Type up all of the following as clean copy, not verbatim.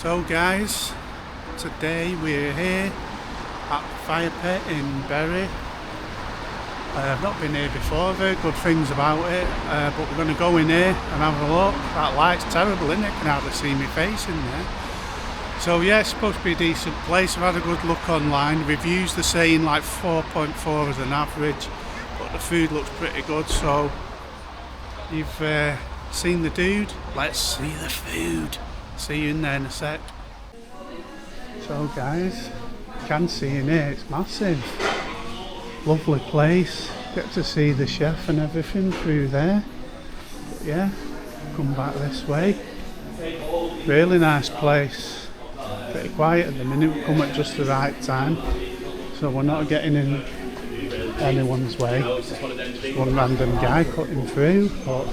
So guys, today we're here at Firepit in Bury. I've not been here before, I've heard good things about it, but we're going to go in here and have a look. That light's terrible, isn't it? You can hardly see my face in there. So yeah, it's supposed to be a decent place. I've had a good look online. Reviews they're saying like 4.4 as an average, but the food looks pretty good. So you've seen the dude, let's see the food. See you in there in a sec. So guys, you can see in here, it's massive. Lovely place. Get to see the chef and everything through there. But yeah, come back this way. Really nice place. Pretty quiet at the minute, we come at just the right time. So we're not getting in anyone's way. Just one random guy cutting through. But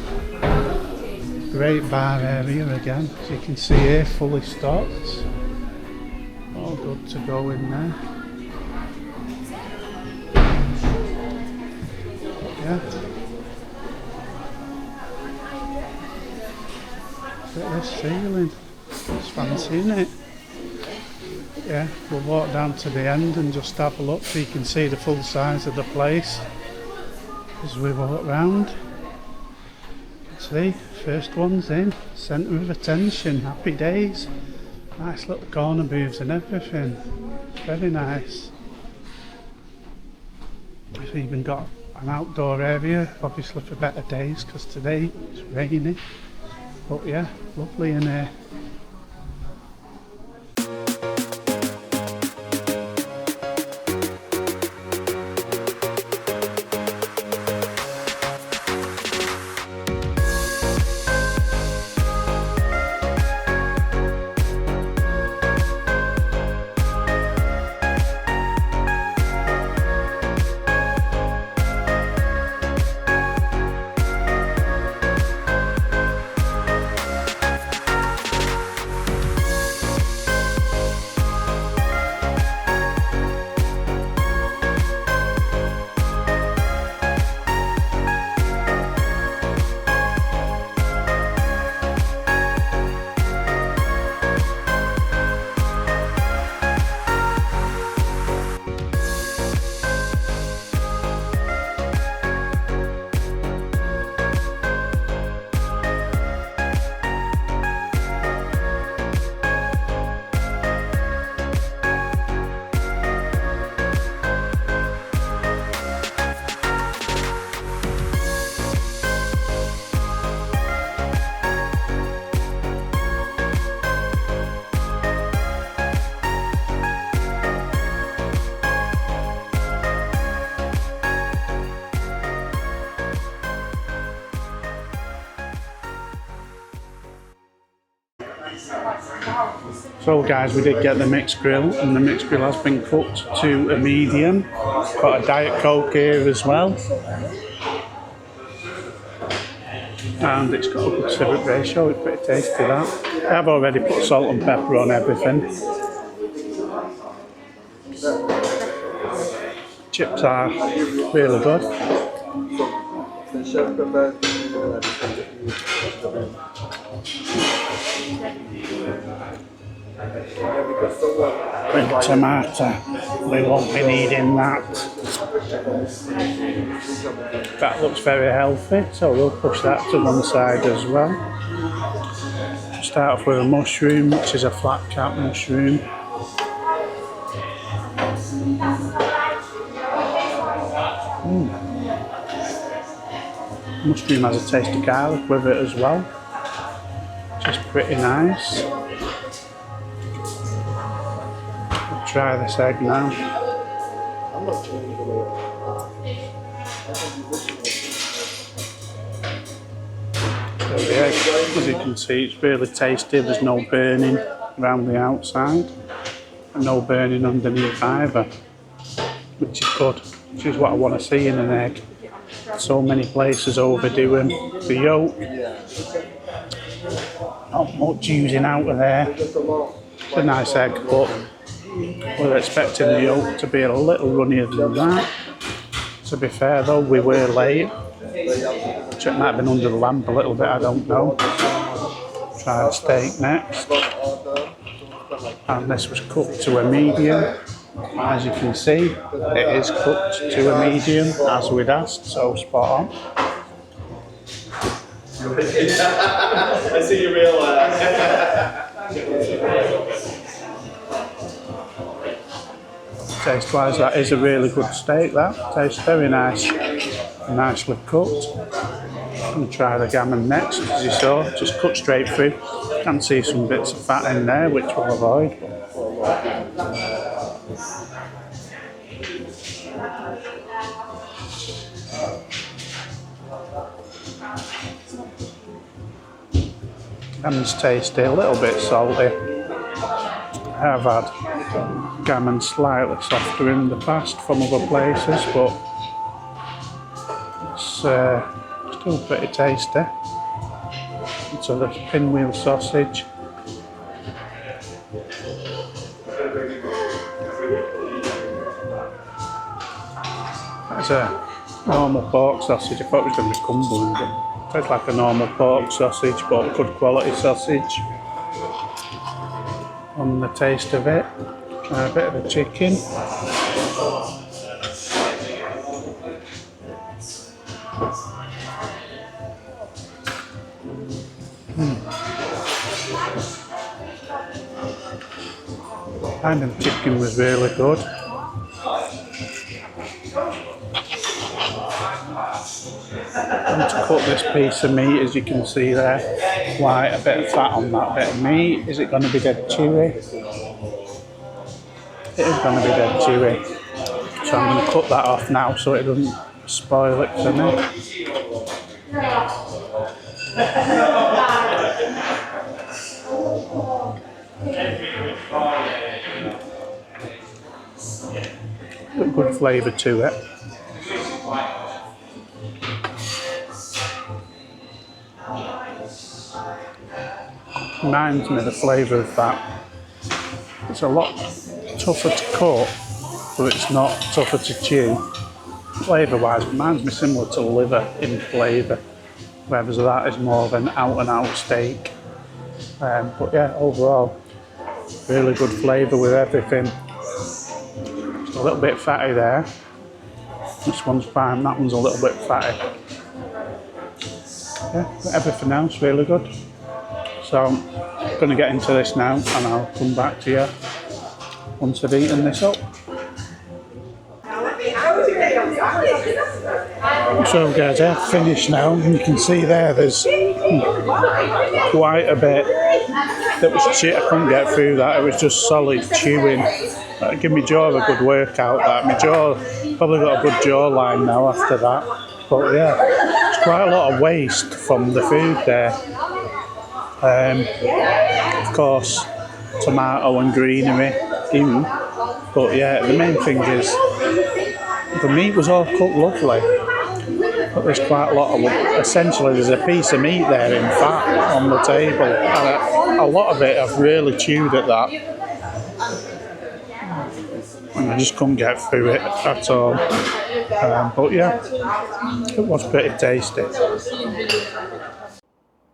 great bar area again, as you can see here, fully stocked. All good to go in there. Yeah. Look at this ceiling. It's fancy, isn't it? Yeah, we'll walk down to the end and just have a look so you can see the full size of the place as we walk round. See, first one's in, centre of attention, happy days. Nice little corner booths and everything, very nice. We've even got an outdoor area, obviously for better days because today it's rainy. But yeah, lovely in here. So guys, we did get the mixed grill, and the mixed grill has been cooked to a medium. Got a Diet Coke here as well. And it's got a good syrup ratio, it's pretty tasty that. I've already put salt and pepper on everything. Chips are really good. With tomato, we won't be needing that. That looks very healthy, so we'll push that to one side as well. Start off with a mushroom, which is a flat cap mushroom. Mushroom has a taste of garlic with it as well, which is pretty nice. Try this egg now. So the egg, as you can see, it's really tasty. There's no burning around the outside and no burning underneath either, which is good, which is what I want to see in an egg. So many places overdoing the yolk. Not much using out of there. It's a nice egg, but we're expecting the yolk to be a little runnier than that. To be fair though, we were late. It might have been under the lamp a little bit, I don't know. Try the steak next. and this was cooked to a medium. As you can see, it is cooked to a medium as we'd asked, so spot on. I see you real. Taste-wise, that is a really good steak. That tastes very nice, nicely cooked. I'm going to try the gammon next, as you saw, just cut straight through. Can see some bits of fat in there, which we'll avoid. Gammon's tasty, a little bit salty. I have had gammon slightly softer in the past from other places, but it's still pretty tasty. So the pinwheel sausage. That's a normal pork sausage. I thought it was going to be Cumberland, but tastes like a normal pork sausage, but good quality sausage. On the taste of it, try a bit of a chicken. And the chicken was really good. And to cook this piece of meat, as you can see there, quite a bit of fat on that bit of meat. Is it going to be dead chewy? It is going to be dead chewy. So I'm going to cut that off now so it doesn't spoil it for me. Got good flavour to it. Reminds me of the flavour of that. It's a lot tougher to cook, but it's not tougher to chew. Flavour wise, reminds me similar to liver in flavour, whereas that is more of an out and out steak. But yeah, overall, really good flavour with everything. Just a little bit fatty there. This one's fine, that one's a little bit fatty. Yeah, but everything else really good. So I'm going to get into this now and I'll come back to you once I've eaten this up. So guys, I've finished now and you can see there's quite a bit that was shit. I couldn't get through that, it was just solid chewing. That'd give my jaw a good workout. That my jaw probably got a good jawline now after that. But yeah, it's quite a lot of waste from the food there. Of course, tomato and greenery in, but yeah, the main thing is the meat was all cooked lovely, but there's quite a lot of, essentially there's a piece of meat there in fat on the table, and a lot of it I've really chewed at that, and I just couldn't get through it at all. But yeah, it was pretty tasty.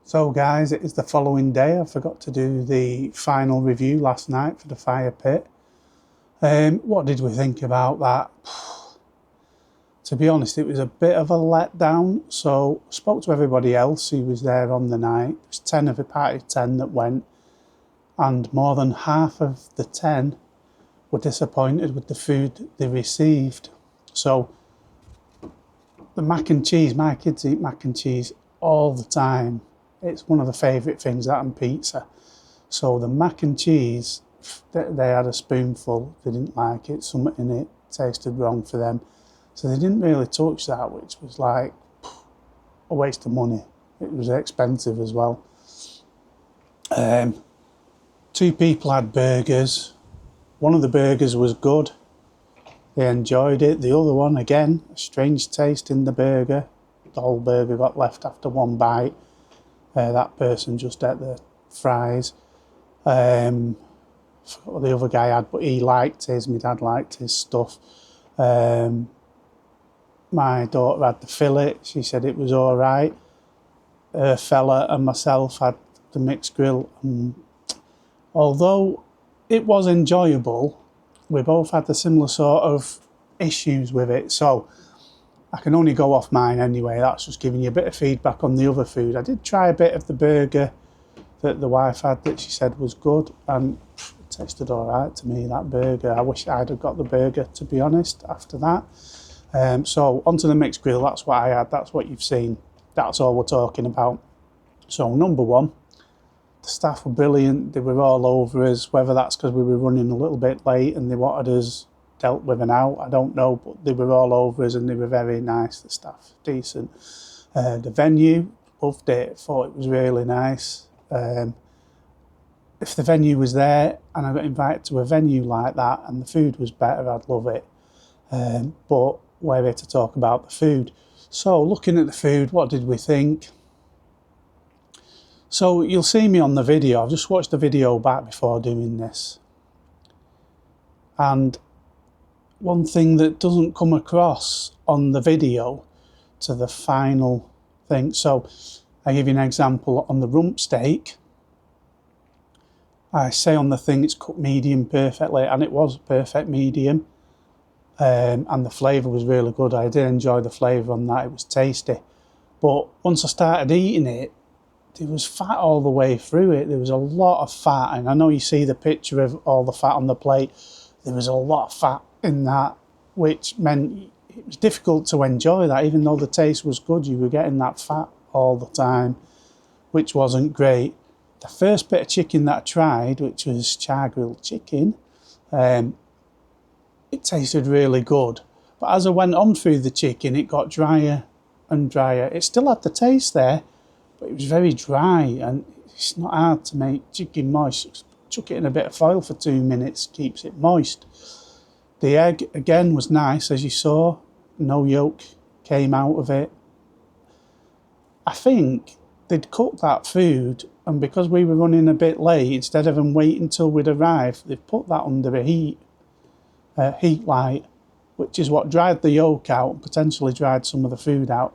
So guys, it is the following day. I forgot to do the final review last night for the Firepit. What did we think about that? To be honest, it was a bit of a letdown. So I spoke to everybody else who was there on the night. It was 10 of a party of 10 that went, and more than half of the 10 were disappointed with the food they received. So the mac and cheese, my kids eat mac and cheese all the time. It's one of the favourite things, that and pizza. So the mac and cheese, they had a spoonful, they didn't like it, something in it tasted wrong for them. So they didn't really touch that, which was like a waste of money. It was expensive as well. 2 people had burgers. One of the burgers was good. They enjoyed it. The other one, again, a strange taste in the burger. The whole burger got left after one bite. That person just ate the fries. I forgot what the other guy had, but he liked his. My dad liked his stuff. My daughter had the fillet. She said it was all right. Fella and myself had the mixed grill. And although it was enjoyable. We both had the similar sort of issues with it, so I can only go off mine anyway. That's just giving you a bit of feedback on the other food. I did try a bit of the burger that the wife had that she said was good, and it tasted all right to me, that burger. I wish I'd have got the burger, to be honest, after that. So onto the mixed grill, that's what I had, that's what you've seen. That's all we're talking about. So number one, the staff were brilliant. They were all over us, whether that's because we were running a little bit late and they wanted us dealt with and out, I don't know, but they were all over us and they were very nice, the staff, decent. The venue, loved it, thought it was really nice. If the venue was there and I got invited to a venue like that and the food was better, I'd love it. But we're here to talk about the food. So looking at the food, what did we think? So you'll see me on the video. I've just watched the video back before doing this. And one thing that doesn't come across on the video to the final thing. So I give you an example on the rump steak. I say on the thing it's cooked medium perfectly, and it was perfect medium. And the flavour was really good. I did enjoy the flavour on that. It was tasty. But once I started eating it, there was fat all the way through it. There was a lot of fat, and I know you see the picture of all the fat on the plate. There was a lot of fat in that, which meant it was difficult to enjoy that. Even though the taste was good, you were getting that fat all the time, which wasn't great. The first bit of chicken that I tried, which was char-grilled chicken, it tasted really good. But as I went on through the chicken, it got drier and drier. It still had the taste there, but it was very dry, and it's not hard to make chicken moist. Just chuck it in a bit of foil for 2 minutes, keeps it moist. The egg, again, was nice, as you saw. No yolk came out of it. I think they'd cooked that food, and because we were running a bit late, instead of them waiting until we'd arrived, they've put that under a heat light, which is what dried the yolk out and potentially dried some of the food out.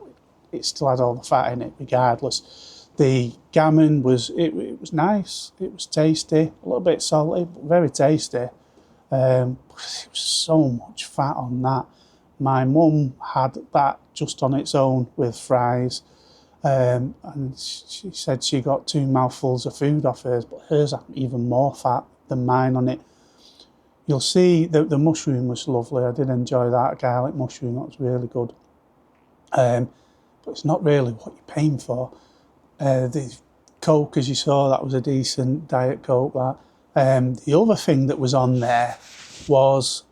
It still had all the fat in it regardless. The gammon was nice, it was tasty, a little bit salty, but very tasty. But it was so much fat on that. My mum had that just on its own with fries, and she said she got 2 mouthfuls of food off hers, but hers had even more fat than mine on it. You'll see that the mushroom was lovely. I did enjoy that garlic mushroom, that was really good. But it's not really what you're paying for. The Coke, as you saw, that was a decent Diet Coke. That. The other thing that was on there was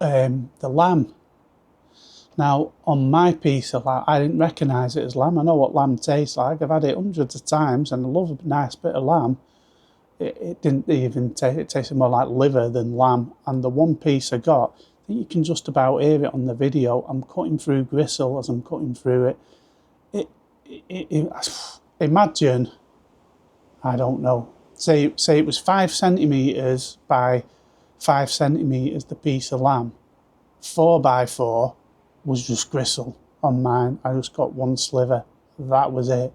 the lamb. Now, on my piece of lamb, I didn't recognise it as lamb. I know what lamb tastes like. I've had it hundreds of times, and I love a nice bit of lamb. It didn't even taste, it tasted more like liver than lamb. And the one piece I got, I think you can just about hear it on the video. I'm cutting through gristle as I'm cutting through it. Imagine, I don't know, say it was 5 centimetres by 5 centimetres, the piece of lamb. 4 by 4 was just gristle on mine. I just got one sliver. That was it.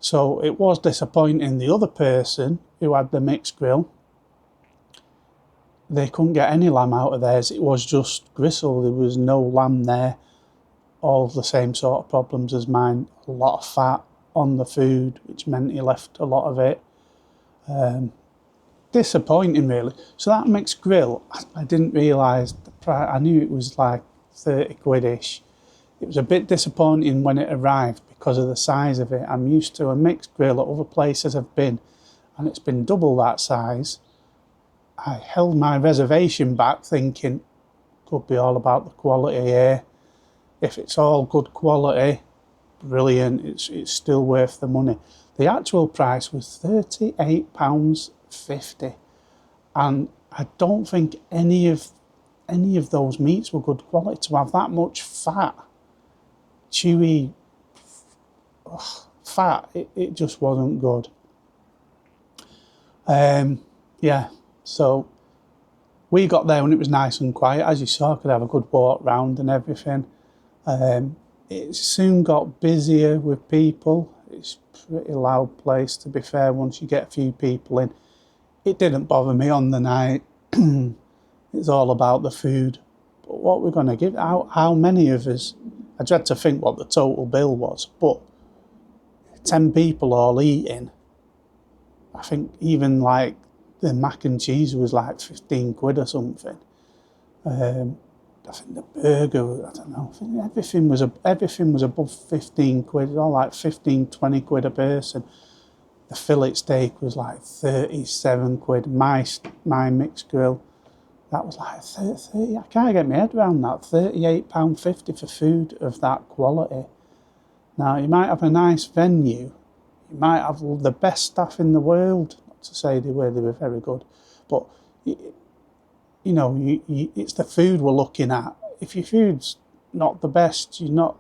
So it was disappointing. The other person who had the mixed grill, they couldn't get any lamb out of theirs. It was just gristle. There was no lamb there. All the same sort of problems as mine. A lot of fat on the food, which meant he left a lot of it. Disappointing, really. So that mixed grill, I didn't realise the price. I knew it was like 30 quid-ish. It was a bit disappointing when it arrived because of the size of it. I'm used to a mixed grill at other places I've been, and it's been double that size. I held my reservation back thinking, could be all about the quality here. If it's all good quality, brilliant, it's still worth the money. The actual price was £38.50, and I don't think any of those meats were good quality. To have that much fat, chewy fat, it just wasn't good. Yeah, so we got there when it was nice and quiet. As you saw, I could have a good walk round and everything. It soon got busier with people. It's a pretty loud place, to be fair, once you get a few people in. it didn't bother me on the night. It's all about the food. But what we're going to give, how many of us, I dread to think what the total bill was, but 10 people all eating, I think even like the mac and cheese was like 15 quid or something. I think the burger, I don't know, I think everything was above 15 quid, all like 15, 20 quid a person. The fillet steak was like 37 quid. My mixed grill, that was like 30, I can't get my head around that, £38.50 for food of that quality. Now, you might have a nice venue, you might have the best staff in the world, not to say they were very good, but you know, it's the food we're looking at. If your food's not the best, you're not,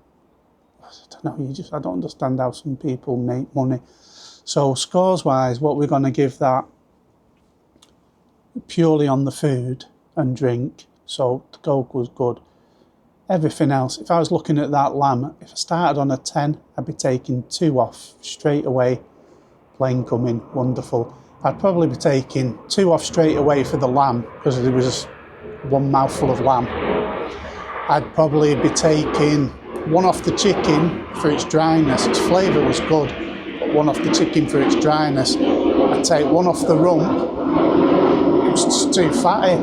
I don't know, I don't understand how some people make money. So scores-wise, what we're going to give that purely on the food and drink. So the Coke was good. Everything else, if I was looking at that lamb, if I started on a 10, I'd be taking 2 off straight away. Plain coming, wonderful. I'd probably be taking 2 off straight away for the lamb because there was one mouthful of lamb. I'd probably be taking 1 off the chicken for its dryness. Its flavour was good, but 1 off the chicken for its dryness. I'd take 1 off the rump. It was just too fatty.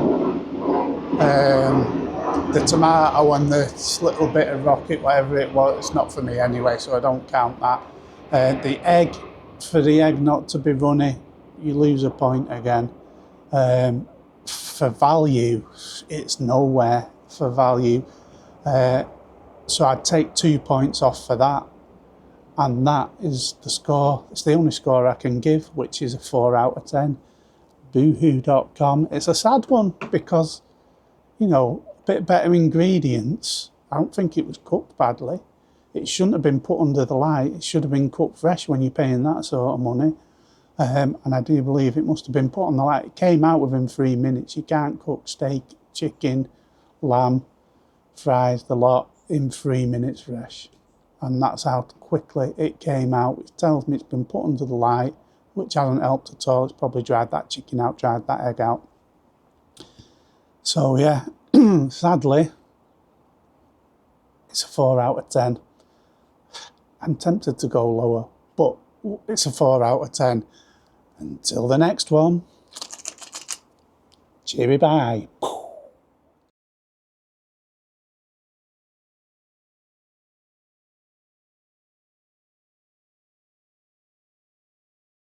The tomato and this little bit of rocket, whatever it was, it's not for me anyway, so I don't count that. The egg, for the egg not to be runny, you lose a point again. For value, it's nowhere for value. So I'd take 2 points off for that. And that is the score. It's the only score I can give, which is a 4 out of 10. Boohoo.com. It's a sad one because, you know, a bit better ingredients. I don't think it was cooked badly. It shouldn't have been put under the light. It should have been cooked fresh when you're paying that sort of money. And I do believe it must have been put on the light. It came out within 3 minutes. You can't cook steak, chicken, lamb, fries, the lot in 3 minutes fresh. And that's how quickly it came out, which tells me it's been put under the light, which hasn't helped at all. It's probably dried that chicken out, dried that egg out. So yeah, sadly, it's a 4 out of 10. I'm tempted to go lower, but it's a 4 out of 10. Until the next one, cheery bye.